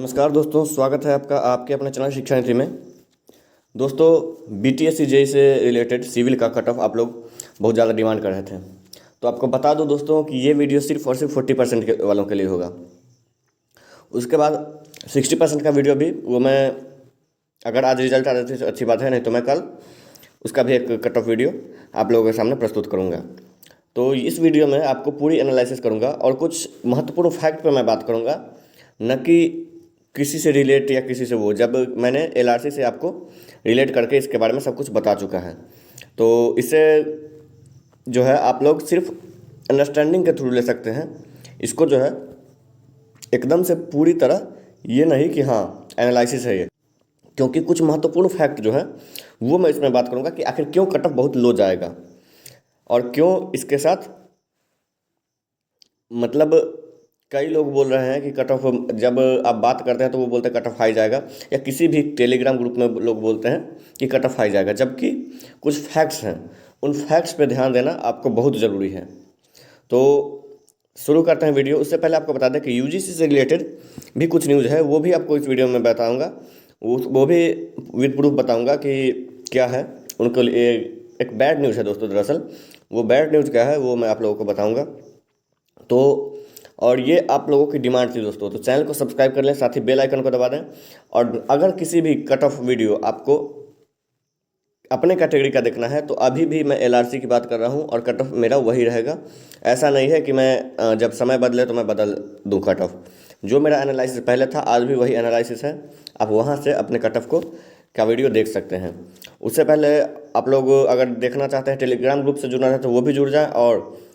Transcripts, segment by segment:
नमस्कार दोस्तों, स्वागत है आपका आपके अपने चैनल शिक्षा नीति में। दोस्तों, बीटीएससी जेईई से रिलेटेड सिविल का कट ऑफ आप लोग बहुत ज़्यादा डिमांड कर रहे थे, तो आपको बता दो दोस्तों कि ये वीडियो सिर्फ और सिर्फ 40% के वालों के लिए होगा। उसके बाद 60% का वीडियो भी वो मैं, अगर आज रिजल्ट आ जाते तो अच्छी बात है, नहीं तो मैं कल उसका भी एक कट ऑफ वीडियो आप लोगों के सामने प्रस्तुत करूँगा। तो इस वीडियो में आपको पूरी एनालिसिस करूँगा और कुछ महत्वपूर्ण फैक्ट पर मैं बात करूँगा, न कि किसी से रिलेट या किसी से वो, जब मैंने एलआरसी से आपको रिलेट करके इसके बारे में सब कुछ बता चुका है। तो इससे जो है आप लोग सिर्फ अंडरस्टैंडिंग के थ्रू ले सकते हैं इसको, जो है एकदम से पूरी तरह ये नहीं कि हाँ एनालिसिस है ये, क्योंकि कुछ महत्वपूर्ण फैक्ट जो है वो मैं इसमें बात करूँगा कि आखिर क्यों कट ऑफ बहुत लो जाएगा और क्यों इसके साथ, मतलब कई लोग बोल रहे हैं कि कट ऑफ, जब आप बात करते हैं तो वो बोलते हैं कट ऑफ हाई जाएगा, या किसी भी टेलीग्राम ग्रुप में लोग बोलते हैं कि कट ऑफ हाई जाएगा, जबकि कुछ फैक्ट्स हैं, उन फैक्ट्स पे ध्यान देना आपको बहुत ज़रूरी है। तो शुरू करते हैं वीडियो। उससे पहले आपको बता दें कि यूजीसी से रिलेटेड भी कुछ न्यूज़ है, वो भी आपको इस वीडियो में बताऊँगा, वो भी विद प्रूफ बताऊँगा कि क्या है उनके लिए। एक बैड न्यूज़ है दोस्तों, दरअसल वो बैड न्यूज़ क्या है वो मैं आप लोगों को बताऊँगा। तो और ये आप लोगों की डिमांड थी दोस्तों, तो चैनल को सब्सक्राइब कर लें, साथ ही बेल आइकन को दबा दें। और अगर किसी भी कट ऑफ वीडियो आपको अपने कैटेगरी का देखना है तो अभी भी मैं एलआरसी की बात कर रहा हूँ और कट ऑफ मेरा वही रहेगा। ऐसा नहीं है कि मैं जब समय बदले तो मैं बदल दूँ कट ऑफ। जो मेरा एनालिसिस पहले था आज भी वही एनालिसिस है, आप वहाँ से अपने कट ऑफ को का वीडियो देख सकते हैं। उससे पहले आप लोग अगर देखना चाहते हैं टेलीग्राम ग्रुप से जुड़ना है तो वो भी जुड़ जाए, और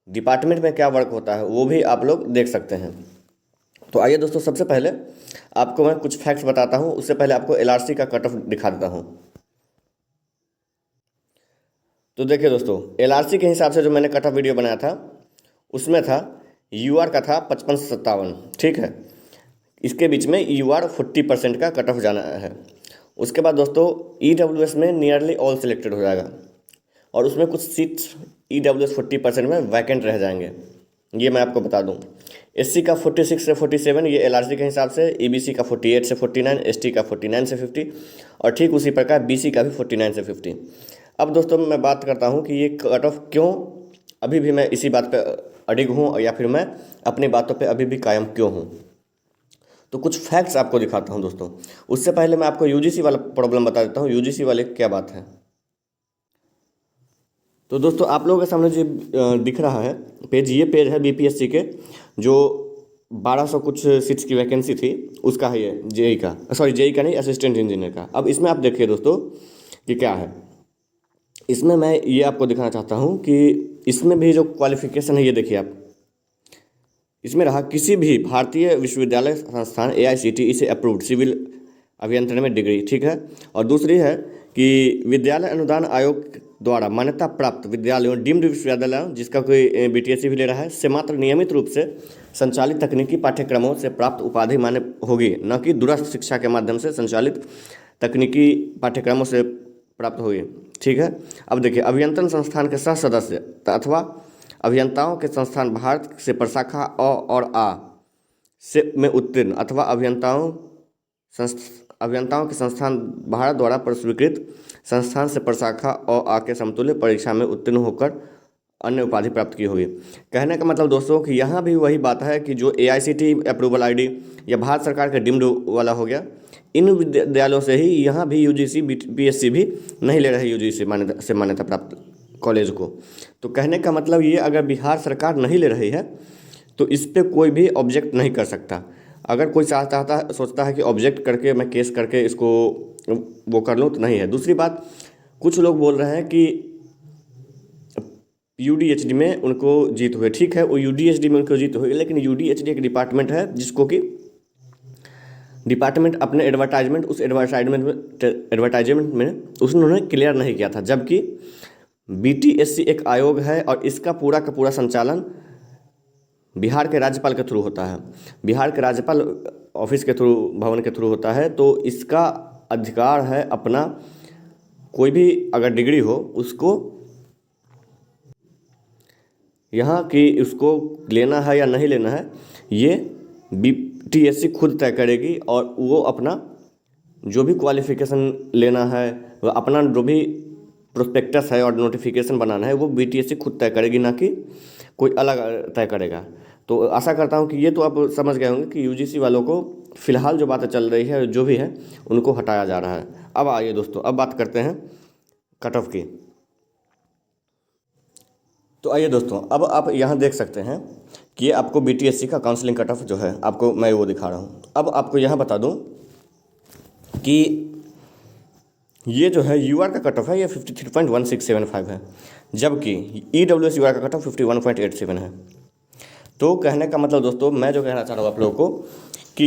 डिपार्टमेंट में क्या वर्क होता है वो भी आप लोग देख सकते हैं। तो आइए दोस्तों, सबसे पहले आपको मैं कुछ फैक्ट्स बताता हूं, उससे पहले आपको एलआरसी का कट ऑफ दिखा देता हूं। तो देखिए दोस्तों, एलआरसी के हिसाब से जो मैंने कट ऑफ वीडियो बनाया था उसमें था यूआर का था 55 से 57, ठीक है। इसके बीच में यूआर 40% का कट ऑफ जाना है। उसके बाद दोस्तों ईडब्ल्यूएस में नियरली ऑल सिलेक्टेड हो जाएगा, और उसमें कुछ सीट्स ईडब्ल्यूएस 40% में वैकेंट रह जाएंगे, ये मैं आपको बता दूं। एससी का 46 से 47 ये एलआरसी के हिसाब से, ईबीसी का 48 से 49, एसटी का 49 से 50, और ठीक उसी प्रकार बीसी का भी 49 से 50। अब दोस्तों मैं बात करता हूं कि ये कट ऑफ क्यों अभी भी मैं इसी बात पर अडिग हूँ, या फिर मैं अपनी बातों पर अभी भी कायम क्यों हूँ। तो कुछ फैक्ट्स आपको दिखाता हूँ दोस्तों। उससे पहले मैं आपको यूजीसी वाला प्रॉब्लम बता देता हूँ, यूजीसी वाले क्या बात है। तो दोस्तों आप लोगों के सामने जो दिख रहा है पेज, ये पेज है बीपीएससी के, जो 1200 कुछ सीट्स की वैकेंसी थी उसका है ये, जेई का, सॉरी जेई का नहीं, असिस्टेंट इंजीनियर का। अब इसमें आप देखिए दोस्तों कि क्या है, इसमें मैं ये आपको दिखाना चाहता हूँ कि इसमें भी जो क्वालिफिकेशन है ये देखिए आप, इसमें रहा किसी भी भारतीय विश्वविद्यालय संस्थान एआईसीटीई से अप्रूव्ड सिविल अभियंत्रण में डिग्री, ठीक है। और दूसरी है कि विद्यालय अनुदान आयोग द्वारा मान्यता प्राप्त विद्यालयों, डीम्ड विश्वविद्यालयों जिसका कोई बीटीएससी भी ले रहा है, से मात्र नियमित रूप से संचालित तकनीकी पाठ्यक्रमों से प्राप्त उपाधि मान्य होगी, न कि दूरस्थ शिक्षा के माध्यम से संचालित तकनीकी पाठ्यक्रमों से प्राप्त होगी, ठीक है। अब देखिए, अभियंत्रण संस्थान के सह सदस्य अथवा अभियंताओं के संस्थान भारत से प्रशाखा अ और आ से में उत्तीर्ण, अथवा अभियंताओं के संस्थान भारत द्वारा स्वीकृत संस्थान से प्रशाखा अ आ के समतुल्य परीक्षा में उत्तीर्ण होकर अन्य उपाधि प्राप्त की होगी। कहने का मतलब दोस्तों कि यहाँ भी वही बात है कि जो एआईसीटीई अप्रूवल आईडी या भारत सरकार के डीम्ड वाला हो गया, इन विद्यालयों से ही यहाँ भी यूजीसी बीपीएससी भी नहीं ले रहे यूजीसी मान्यता प्राप्त कॉलेज को। तो कहने का मतलब ये, अगर बिहार सरकार नहीं ले रही है तो इस पर कोई भी ऑब्जेक्ट नहीं कर सकता। अगर कोई सोचता है कि ऑब्जेक्ट करके मैं केस करके इसको वो कर लूँ, तो नहीं है। दूसरी बात, कुछ लोग बोल रहे हैं कि यूडीएचडी में उनको जीत हुई, ठीक है, वो यूडीएचडी में उनको जीत हुई, लेकिन यूडीएचडी एक डिपार्टमेंट है जिसको कि डिपार्टमेंट अपने एडवर्टाइजमेंट में उन्होंने क्लियर नहीं किया था, जबकि बीटीएससी एक आयोग है और इसका पूरा का पूरा संचालन बिहार के राज्यपाल के थ्रू होता है, बिहार के राज्यपाल ऑफिस के थ्रू, भवन के थ्रू होता है। तो इसका अधिकार है अपना, कोई भी अगर डिग्री हो उसको यहाँ की उसको लेना है या नहीं लेना है, ये टीएससी खुद तय करेगी और वो अपना जो भी क्वालिफिकेशन लेना है, वो अपना जो भी प्रोस्पेक्टस है और नोटिफिकेशन बनाना है वो बीटीएससी खुद तय करेगी, ना कि कोई अलग तय करेगा। तो आशा करता हूँ कि ये तो आप समझ गए होंगे कि यूजीसी वालों को फ़िलहाल जो बातें चल रही है जो भी है उनको हटाया जा रहा है। अब आइए दोस्तों, अब बात करते हैं कट ऑफ की। तो आइए दोस्तों, अब आप यहाँ देख सकते हैं कि ये आपको बीटीएससी का काउंसलिंग कट ऑफ जो है आपको मैं वो दिखा रहा हूँ। अब आपको यहाँ बता दूँ कि ये जो है यूआर का कट ऑफ है ये 53.1675 है, जबकि ईडब्ल्यूएस यूआर का कट ऑफ 51.87 है। तो कहने का मतलब दोस्तों, मैं जो कहना चाह रहा हूँ आप लोगों को कि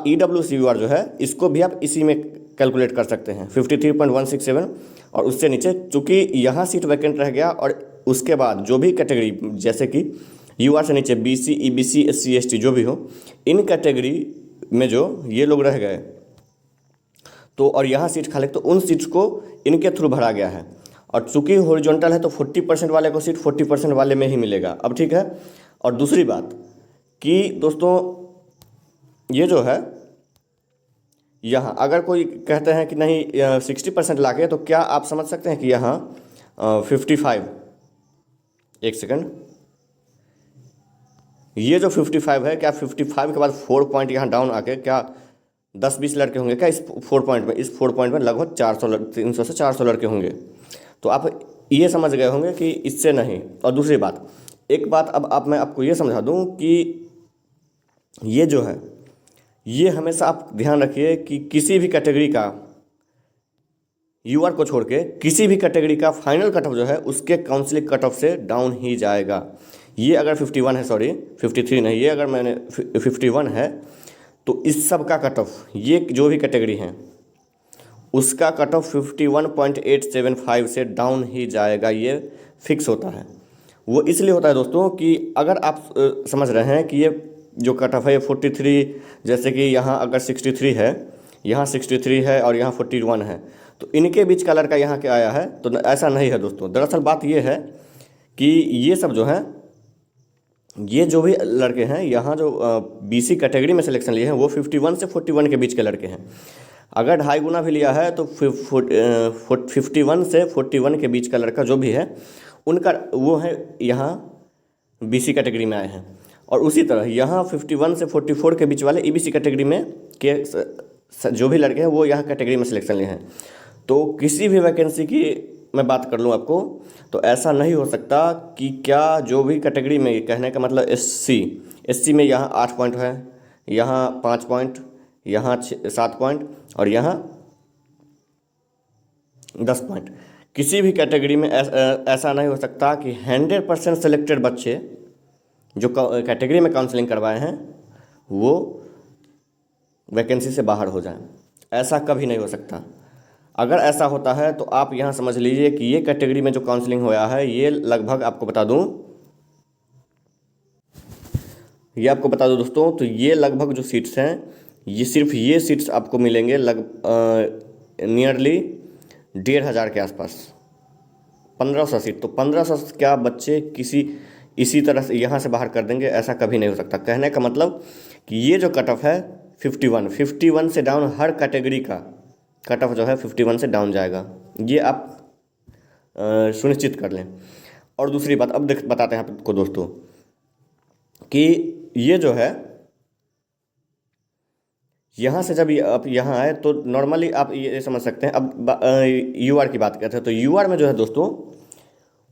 ईडब्ल्यूएस यूआर जो है इसको भी आप इसी में कैलकुलेट कर सकते हैं 53.167, और उससे नीचे चूँकि यहाँ सीट वैकेंट रह गया और उसके बाद जो भी कैटेगरी जैसे कि यूआर से नीचे बीसी, ईबीसी, एससी, एसटी जो भी हो, इन कैटेगरी में जो ये लोग रह गए तो और यहाँ सीट खाली तो उन सीट्स को इनके थ्रू भरा गया है। और चूँकि हॉरिजॉन्टल है तो 40% वाले को सीट 40% वाले में ही मिलेगा। अब ठीक है, और दूसरी बात कि दोस्तों ये जो है यहाँ अगर कोई कहते हैं कि नहीं 60% ला के, तो क्या आप समझ सकते हैं कि यहाँ 55, एक सेकंड, ये जो 55 है, क्या 55 के बाद 4 पॉइंट यहाँ डाउन आके क्या 10-20 लड़के होंगे क्या इस 4 पॉइंट में? इस 4 पॉइंट में लगभग 300 से 400 लड़के होंगे। तो आप ये समझ गए होंगे कि इससे नहीं। और दूसरी बात, एक बात अब मैं आपको ये समझा दूं कि ये जो है ये हमेशा आप ध्यान रखिए कि किसी भी कैटेगरी का यूआर को छोड़ के किसी भी कैटेगरी का फाइनल कट ऑफ जो है उसके काउंसलिंग कट ऑफ से डाउन ही जाएगा। ये अगर 51 है, सॉरी 53 नहीं, ये अगर मैंने 51 है तो इस सब का कट ऑफ ये जो भी कैटेगरी है उसका कट ऑफ 51.875 से डाउन ही जाएगा, ये फिक्स होता है। वो इसलिए होता है दोस्तों कि अगर आप समझ रहे हैं कि ये जो कट ऑफ है ये 43, जैसे कि यहाँ अगर 63 है, यहाँ 63 है और यहाँ 41 है, तो इनके बीच का लड़का यहाँ के आया है, तो ऐसा नहीं है दोस्तों। दरअसल बात ये है कि ये सब जो है, ये जो भी लड़के हैं यहाँ जो बीसी कैटेगरी में सिलेक्शन लिए हैं वो 51 से 41 के बीच के लड़के हैं। अगर 2.5 गुना भी लिया है तो 51 से 41 के बीच का लड़का जो भी है उनका वो है यहाँ बीसी कैटेगरी में आए हैं। और उसी तरह यहाँ 51 से 44 के बीच वाले ईबीसी कैटेगरी में के जो भी लड़के हैं वो यहाँ कैटेगरी में सिलेक्शन लिए हैं। तो किसी भी वैकेंसी की मैं बात कर लूँ आपको, तो ऐसा नहीं हो सकता कि क्या जो भी कैटेगरी में, कहने का मतलब एससी में यहाँ 8 पॉइंट है, यहाँ 5 पॉइंट, यहाँ 7 पॉइंट और यहाँ 10 पॉइंट, किसी भी कैटेगरी में ऐसा नहीं हो सकता कि 100% सेलेक्टेड बच्चे जो कैटेगरी में काउंसलिंग करवाए हैं वो वैकेंसी से बाहर हो जाएं। ऐसा कभी नहीं हो सकता। अगर ऐसा होता है तो आप यहाँ समझ लीजिए कि ये कैटेगरी में जो काउंसलिंग होया है ये लगभग आपको बता दूँ दोस्तों, तो ये लगभग जो सीट्स हैं ये सिर्फ ये सीट्स आपको मिलेंगे नियरली 1,500 के आसपास, 1500 सीट। तो 1500 क्या बच्चे इसी तरह से यहाँ से बाहर कर देंगे? ऐसा कभी नहीं हो सकता। कहने का मतलब कि ये जो कट ऑफ है 51 से डाउन, हर कैटेगरी का कट ऑफ जो है 51 से डाउन जाएगा, ये आप सुनिश्चित कर लें। और दूसरी बात अब बताते हैं आपको दोस्तों कि ये जो है यहाँ से जब आप यहाँ आए तो नॉर्मली आप ये समझ सकते हैं। अब यूआर की बात करते हैं तो यूआर में जो है दोस्तों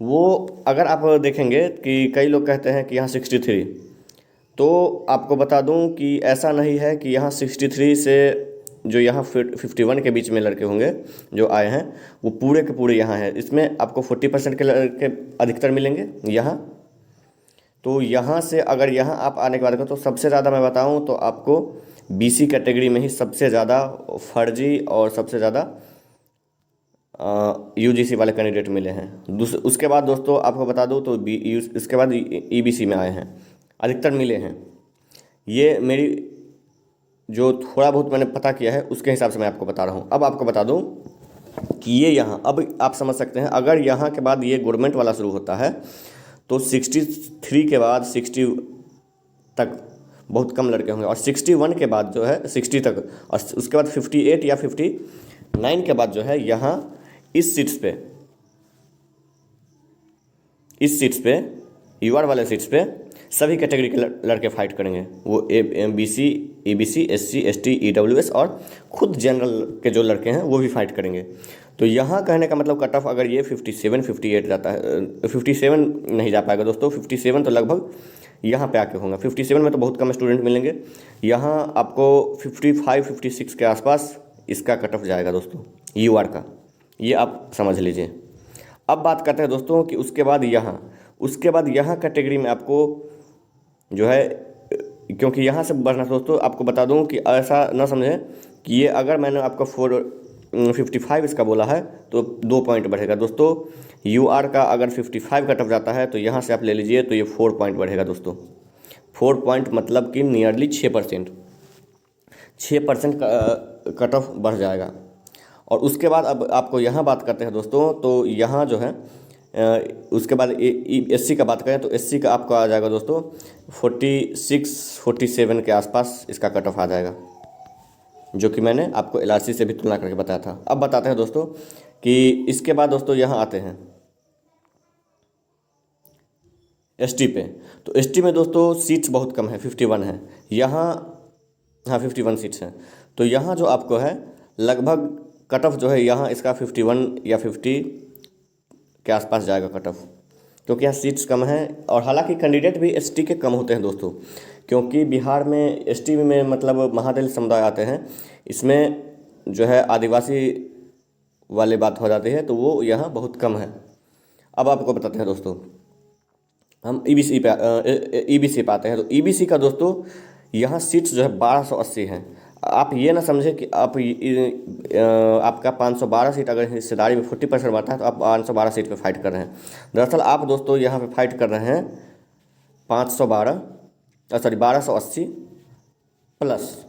वो अगर आप देखेंगे कि कई लोग कहते हैं कि यहाँ 63, तो आपको बता दूं कि ऐसा नहीं है कि यहाँ 63 से जो यहाँ 51 के बीच में लड़के होंगे जो आए हैं वो पूरे के पूरे यहाँ हैं। इसमें आपको 40% के लड़के अधिकतर मिलेंगे यहाँ। तो यहाँ से अगर यहाँ आप आने के बाद तो सबसे ज़्यादा मैं बताऊँ तो आपको बीसी कैटेगरी में ही सबसे ज़्यादा फर्जी और सबसे ज़्यादा यूजीसी वाले कैंडिडेट मिले हैं। उसके बाद दोस्तों आपको बता दूं तो इसके बाद ईबीसी में आए हैं, अधिकतर मिले हैं। ये मेरी जो थोड़ा बहुत मैंने पता किया है उसके हिसाब से मैं आपको बता रहा हूँ। अब आपको बता दूं कि ये यहाँ अब आप समझ सकते हैं, अगर यहाँ के बाद ये गवर्नमेंट वाला शुरू होता है तो 63 के बाद 60 तक बहुत कम लड़के होंगे। और 61 के बाद जो है 60 तक, और उसके बाद 58 या 59 के बाद जो है यहाँ इस सीट्स पे यूआर वाले सीट्स पे सभी कैटेगरी के लड़के फाइट करेंगे। वो BC EBC SC ST EWS और खुद जनरल के जो लड़के हैं वो भी फाइट करेंगे। तो यहाँ कहने का मतलब कट ऑफ अगर ये 57 58 जाता है, 57 नहीं जा पाएगा दोस्तों, 57 तो लगभग यहाँ पे आके होगा। 57 में तो बहुत कम स्टूडेंट मिलेंगे, यहाँ आपको 55 56 के आसपास इसका कट ऑफ जाएगा दोस्तों यूआर का, ये आप समझ लीजिए। अब बात करते हैं दोस्तों कि उसके बाद यहाँ कैटेगरी में आपको जो है, क्योंकि यहाँ से बढ़ना दोस्तों आपको बता दूँ कि ऐसा ना समझें कि ये अगर मैंने आपको 55 इसका बोला है तो 2 पॉइंट बढ़ेगा दोस्तों। यूआर का अगर 55 कट ऑफ जाता है तो यहाँ से आप ले लीजिए तो ये 4 पॉइंट बढ़ेगा दोस्तों। 4 पॉइंट मतलब कि नियरली 6% कट ऑफ बढ़ जाएगा। और उसके बाद अब आपको यहाँ बात करते हैं दोस्तों, तो यहाँ जो है उसके बाद SC का बात करें तो SC का आपको आ जाएगा दोस्तों 46 47 के आसपास इसका कट ऑफ आ जाएगा, जो कि मैंने आपको LRC से भी तुलना करके बताया था। अब बताते हैं दोस्तों कि इसके बाद दोस्तों यहाँ आते हैं ST पे। तो ST में दोस्तों सीट्स बहुत कम है, 51 है यहाँ, हाँ 51 सीट्स हैं। तो यहाँ जो आपको है लगभग कट ऑफ जो है यहाँ इसका 51 या 50 के आसपास जाएगा कट ऑफ, क्योंकि यहाँ सीट्स कम हैं। और हालांकि कैंडिडेट भी ST के कम होते हैं दोस्तों, क्योंकि बिहार में ST में मतलब महादलित समुदाय आते हैं, इसमें जो है आदिवासी वाली बात हो जाती है, तो वो यहाँ बहुत कम है। अब आपको बताते हैं दोस्तों, हम EBC पे आते हैं। तो EBC का दोस्तों यहाँ सीट्स जो है 1280 हैं। आप ये ना समझें कि आपका 512 सीट अगर हिस्सेदारी में 40% बढ़ता है तो आप 512 सीट पे फाइट कर रहे हैं। दरअसल आप दोस्तों यहाँ पे फाइट कर रहे हैं 1280 प्लस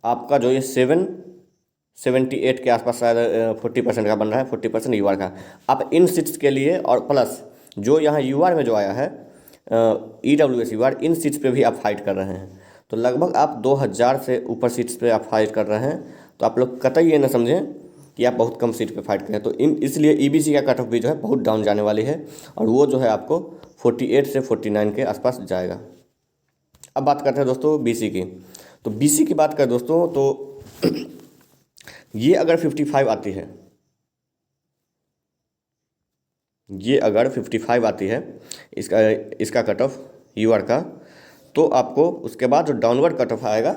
आपका जो ये 778 के आसपास शायद 40% का बन रहा है, 40% यूआर का। आप इन सीट्स के लिए और प्लस जो यहाँ यूआर में जो आया है EWS यूआर, इन सीट्स पे भी आप फाइट कर रहे हैं। तो लगभग आप 2000 से ऊपर सीट्स पे आप फाइट कर रहे हैं। तो आप लोग कतई ये ना समझें कि आप बहुत कम सीट पे फाइट करें। तो इसलिए EBC का कट ऑफ भी जो है बहुत डाउन जाने वाली है, और वो जो है आपको 48 से 49 के आसपास जाएगा। अब बात करते हैं दोस्तों BC की। तो BC की बात करें दोस्तों तो ये अगर 55 आती है, ये अगर 55 आती है इसका कट ऑफ यूआर का, तो आपको उसके बाद जो डाउनवर्ड कट ऑफ आएगा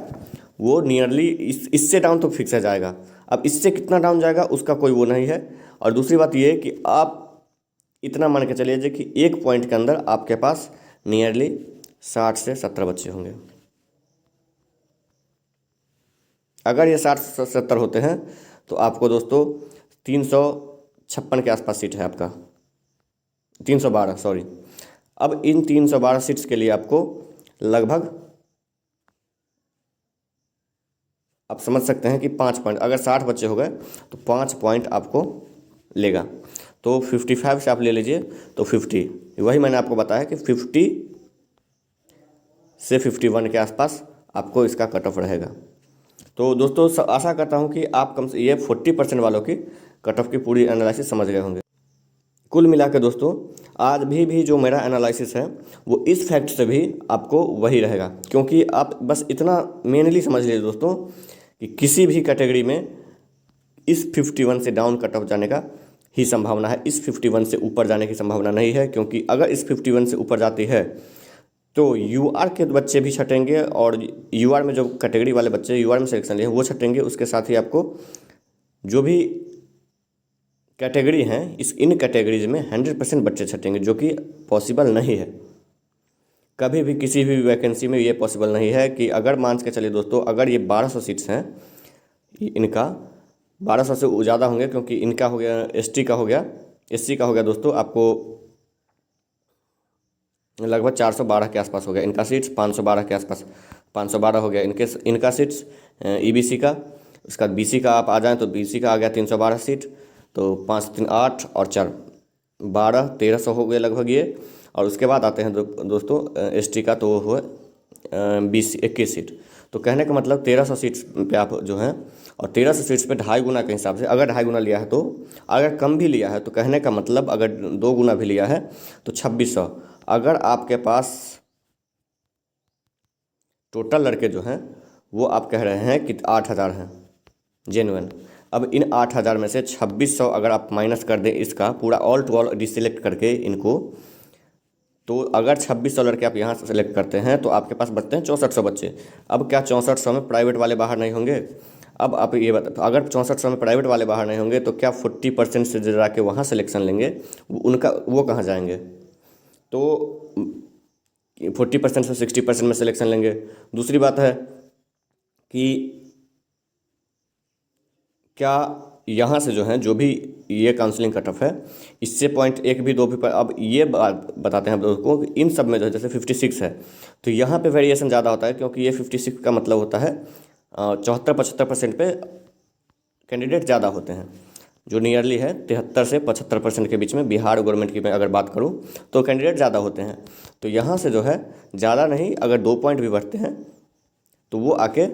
वो नियरली इससे डाउन तो फिक्स है जाएगा। अब इससे कितना डाउन जाएगा उसका कोई वो नहीं है। और दूसरी बात ये कि आप इतना मान के चलिए कि 1 पॉइंट के अंदर आपके पास नियरली 60 से 70 बच्चे होंगे। अगर ये 60 से 70 होते हैं तो आपको दोस्तों 356 के आसपास सीट है आपका, 312 सॉरी। अब इन 312 सीट्स के लिए आपको लगभग आप समझ सकते हैं कि 5 पॉइंट, अगर 60 बच्चे हो गए तो 5 पॉइंट आपको लेगा। तो 55 से आप ले लीजिए तो 50, वही मैंने आपको बताया कि 50 से 51 के आसपास आपको इसका कट ऑफ रहेगा। तो दोस्तों आशा करता हूं कि आप कम से ये 40% वालों की कट ऑफ की पूरी एनालिसिस समझ गए होंगे। कुल मिला के दोस्तों आज भी जो मेरा एनालिसिस है वो इस फैक्ट से भी आपको वही रहेगा, क्योंकि आप बस इतना मेनली समझ लीजिए दोस्तों कि किसी भी कैटेगरी में इस 51 से डाउन कट ऑफ जाने का ही संभावना है, इस 51 से ऊपर जाने की संभावना नहीं है। क्योंकि अगर इस 51 से ऊपर जाती है तो यूआर के बच्चे भी छटेंगे, और यूआर में जो कैटेगरी वाले बच्चे यूआर में सिलेक्शन लिए वो छटेंगे। उसके साथ ही आपको जो भी कैटेगरी हैं इन कैटेगरीज में 100% बच्चे छटेंगे, जो कि पॉसिबल नहीं है। कभी भी किसी भी वैकेंसी में ये पॉसिबल नहीं है कि अगर मान के चलिए दोस्तों, अगर ये 1200 सीट्स हैं, इनका 1200 से ज़्यादा होंगे, क्योंकि इनका हो गया ST का हो गया, SC का हो गया दोस्तों आपको लगभग 412 के आसपास हो गया। इनका सीट्स 512 के आसपास 512 हो गया इनका सीट्स EBC का। उसका BC का आप आ जाएँ तो BC का आ गया 312 सीट, तो 5 3 8 और 4 12 1300 हो गए लगभग ये। और उसके बाद आते हैं दोस्तों ST का, तो वो 20 21 सीट। तो कहने का मतलब 1300 सीट्स पे आप जो हैं, और 1300 सीट्स पे 2.5 गुना के हिसाब से, अगर 2.5 गुना लिया है तो, अगर कम भी लिया है तो कहने का मतलब अगर 2 गुना भी लिया है तो 2600। अगर आपके पास टोटल लड़के जो हैं वो आप कह रहे हैं कि 8000 हैं जेन्युइन। अब इन 8000 में से 2600 अगर आप माइनस कर दें इसका पूरा ऑल टू ऑल डिसेलेक्ट करके इनको, तो अगर 2600 लड़के आप यहाँ से सेलेक्ट करते हैं तो आपके पास बचते हैं 6400 बच्चे। अब क्या 6400 में प्राइवेट वाले बाहर नहीं होंगे? अब आप ये बता, अगर 6400 में प्राइवेट वाले बाहर नहीं होंगे तो क्या 40% से जरा के वहाँ सिलेक्शन लेंगे, उनका वो कहाँ जाएंगे? तो 40% से 60% में सिलेक्शन लेंगे। दूसरी बात है कि क्या यहाँ से जो है जो भी ये काउंसलिंग कट ऑफ है, इससे पॉइंट एक भी दो भी अब ये बात बताते हैं आप लोगों को कि इन सब में जो है जैसे 56 है तो यहाँ पे वेरिएशन ज़्यादा होता है, क्योंकि ये 56 का मतलब होता है 74-75% पे कैंडिडेट ज़्यादा होते हैं, जो नियरली है 73 से 75% के बीच में। बिहार गवर्नमेंट की मैं अगर बात करूँ तो कैंडिडेट ज़्यादा होते हैं। तो यहाँ से जो है ज़्यादा नहीं, अगर 2 पॉइंट भी बढ़ते हैं तो वो आके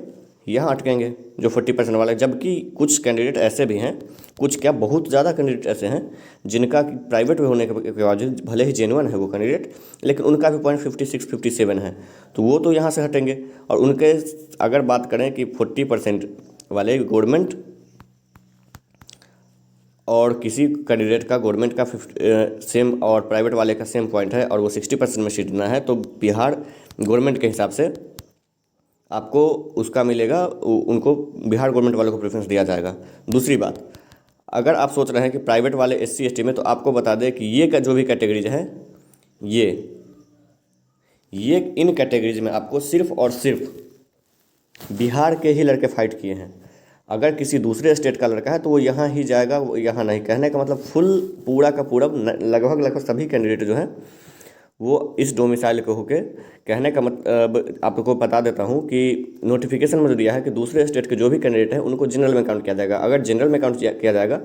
यहाँ अटकेंगे जो 40% वाले। जबकि कुछ कैंडिडेट ऐसे भी हैं, कुछ क्या बहुत ज़्यादा कैंडिडेट ऐसे हैं जिनका प्राइवेट में होने के बावजूद भले ही जेन्युइन है वो कैंडिडेट, लेकिन उनका भी पॉइंट 56-57 है, तो वो तो यहाँ से हटेंगे। और उनके अगर बात करें कि 40% वाले गवर्नमेंट और किसी कैंडिडेट का गवर्नमेंट का सेम और प्राइवेट वाले का सेम पॉइंट है और वो 60% में सीट देना है, तो बिहार गवर्नमेंट के हिसाब से आपको उसका मिलेगा, उनको बिहार गवर्नमेंट वालों को प्रेफरेंस दिया जाएगा। दूसरी बात, अगर आप सोच रहे हैं कि प्राइवेट वाले SC ST में, तो आपको बता दें कि ये का जो भी कैटेगरीज है ये इन कैटेगरीज में आपको सिर्फ और सिर्फ बिहार के ही लड़के फाइट किए हैं। अगर किसी दूसरे स्टेट का लड़का है तो वो यहाँ ही जाएगा, वो यहाँ नहीं। कहने का मतलब फुल पूरा का पूरा लगभग सभी कैंडिडेट जो हैं वो इस डोमिसाइल को होके, कहने का मतलब आपको बता देता हूँ कि नोटिफिकेशन में जो दिया है कि दूसरे स्टेट के जो भी कैंडिडेट हैं उनको जनरल में काउंट किया जाएगा। अगर जनरल में काउंट किया जाएगा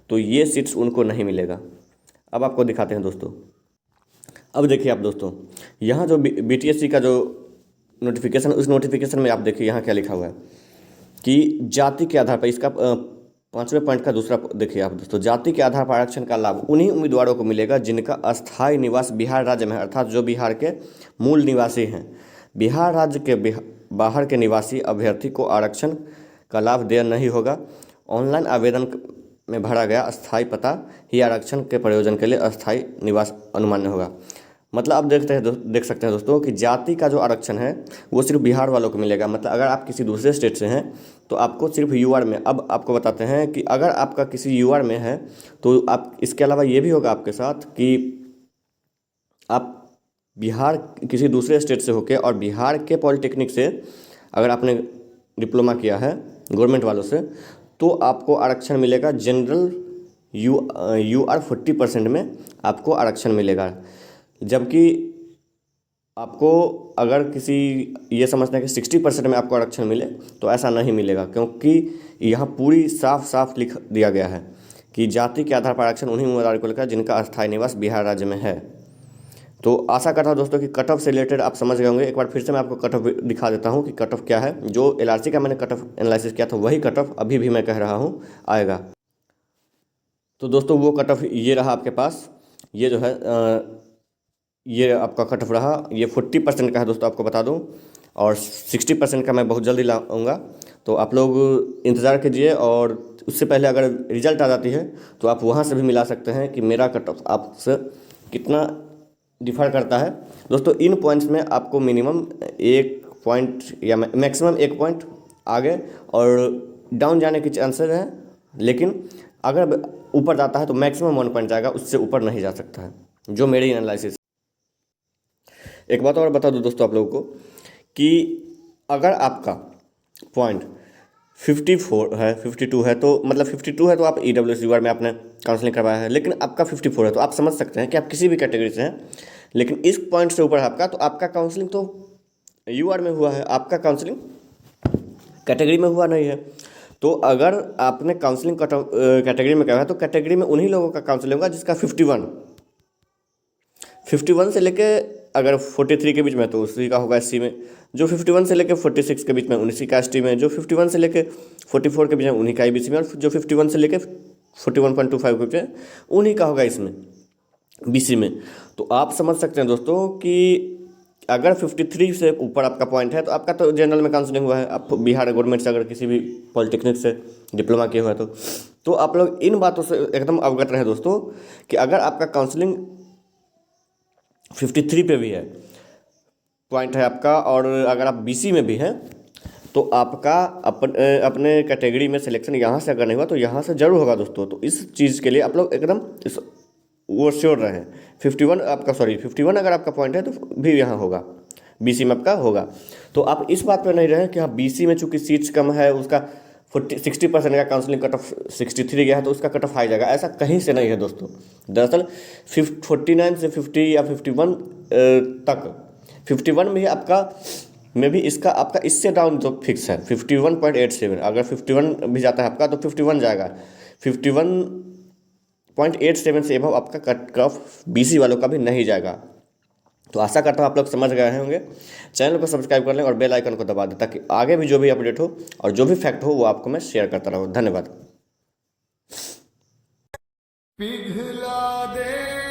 तो ये सीट्स उनको नहीं मिलेगा। अब आपको दिखाते हैं दोस्तों। अब देखिए आप दोस्तों, यहाँ जो BTSC का जो नोटिफिकेशन, उस नोटिफिकेशन में आप देखिए यहाँ क्या लिखा हुआ है कि जाति के आधार पर, इसका 5वें पॉइंट का दूसरा देखिए आप दोस्तों, जाति के आधार पर आरक्षण का लाभ उन्हीं उम्मीदवारों को मिलेगा जिनका अस्थायी निवास बिहार राज्य में है, अर्थात जो बिहार के मूल निवासी हैं। बिहार राज्य के बाहर के निवासी अभ्यर्थी को आरक्षण का लाभ देय नहीं होगा। ऑनलाइन आवेदन में भरा गया अस्थायी पता ही आरक्षण के प्रयोजन के लिए अस्थायी निवास अनुमान्य होगा। मतलब आप देख सकते हैं दोस्तों कि जाति का जो आरक्षण है वो सिर्फ बिहार वालों को मिलेगा। मतलब अगर आप किसी दूसरे स्टेट से हैं तो आपको सिर्फ UR में, अब आपको बताते हैं कि अगर आपका किसी UR में है तो आप, इसके अलावा ये भी होगा आपके साथ कि आप बिहार किसी दूसरे स्टेट से होके और बिहार के पॉलिटेक्निक से अगर आपने डिप्लोमा किया है गवर्नमेंट वालों से, तो आपको आरक्षण मिलेगा जनरल UR 40% में आपको आरक्षण मिलेगा। जबकि आपको अगर किसी ये समझते हैं कि 60% में आपको आरक्षण मिले, तो ऐसा नहीं मिलेगा, क्योंकि यहाँ पूरी साफ लिख दिया गया है कि जाति के आधार पर आरक्षण उन्हीं उम्मीदवारों को लेकर जिनका अस्थायी निवास बिहार राज्य में है। तो आशा करता हूँ दोस्तों कि कट ऑफ से रिलेटेड आप समझ गए होंगे। एक बार फिर से मैं आपको कट ऑफ दिखा देता हूँ कि कट ऑफ क्या है। जो LRC का मैंने कट ऑफ एनालिसिस किया था वही कट ऑफ अभी भी मैं कह रहा हूँ आएगा। तो दोस्तों वो कट ऑफ ये रहा आपके पास, ये जो है ये आपका कट ऑफ रहा। ये 40% का है दोस्तों, आपको बता दूं, और 60% का मैं बहुत जल्दी लाऊंगा। तो आप लोग इंतज़ार कीजिए, और उससे पहले अगर रिजल्ट आ जाती है तो आप वहां से भी मिला सकते हैं कि मेरा कट ऑफ आपसे कितना डिफ़र करता है। दोस्तों इन पॉइंट्स में आपको मिनिमम 1 पॉइंट या मैक्सिमम 1 पॉइंट आगे और डाउन जाने के चांसेस हैं, लेकिन अगर ऊपर जाता है तो मैक्सिमम 1 पॉइंट जाएगा, उससे ऊपर नहीं जा सकता है, जो मेरी एनालिसिस। एक बात और बता दूं दोस्तों आप लोगों को कि अगर आपका पॉइंट 54 है, 52 है, तो मतलब 52 है तो आप EWS UR में आपने काउंसलिंग करवाया है, लेकिन आपका 54 है तो आप समझ सकते हैं कि आप किसी भी कैटेगरी से हैं, लेकिन इस पॉइंट से ऊपर है आपका, तो आपका काउंसलिंग तो UR में हुआ है, आपका काउंसलिंग कैटेगरी में हुआ नहीं है। तो अगर आपने काउंसलिंग कैटेगरी में करवाया तो कैटेगरी में उन्हीं लोगों का काउंसलिंग होगा जिसका 51, 51 से लेके अगर 43 के बीच में तो उसी का होगा एससी में, जो 51 से लेके 46 के बीच में उन्हीं का एसटी में, जो 51 से लेके 44 के बीच में उन्हीं का ईबीसी में, और जो 51 से लेके 41.25 के बीच में उन्हीं का होगा इसमें बीसी में। तो आप समझ सकते हैं दोस्तों कि अगर 53 से ऊपर आपका पॉइंट है तो आपका तो जनरल में काउंसलिंग हुआ है, आप बिहार गवर्नमेंट से अगर किसी भी पॉलिटेक्निक से डिप्लोमा किया हुआ है तो आप लोग इन बातों से एकदम अवगत रहे दोस्तों कि अगर आपका काउंसलिंग 53 पे भी है पॉइंट है आपका, और अगर आप बीसी में भी हैं तो आपका अपने कैटेगरी में सिलेक्शन यहाँ से अगर नहीं हुआ तो यहाँ से जरूर होगा दोस्तों। तो इस चीज़ के लिए आप लोग एकदम वो श्योर रहें। 51 अगर आपका पॉइंट है तो भी यहाँ होगा, बीसी में आपका होगा। तो आप इस बात पर नहीं रहे कि हाँ बीसी में चूंकि सीट्स कम है उसका 60% का काउंसलिंग कट ऑफ 63 गया है तो उसका कट ऑफ हाई जाएगा, ऐसा कहीं से नहीं है दोस्तों। दरअसल 49 से 50 या 51 तक 51 में ही आपका में भी इसका आपका इससे डाउन जो फिक्स है 51.87, अगर 51 भी जाता है आपका तो 51 जाएगा, 51.87 से एबव आपका कट ऑफ बीसी वालों का भी नहीं जाएगा। तो आशा करता हूँ आप लोग समझ गए होंगे। चैनल को सब्सक्राइब कर लें और बेल आइकन को दबा दें ताकि आगे भी जो भी अपडेट हो और जो भी फैक्ट हो वो आपको मैं शेयर करता रहूँ। धन्यवाद। पिघला दे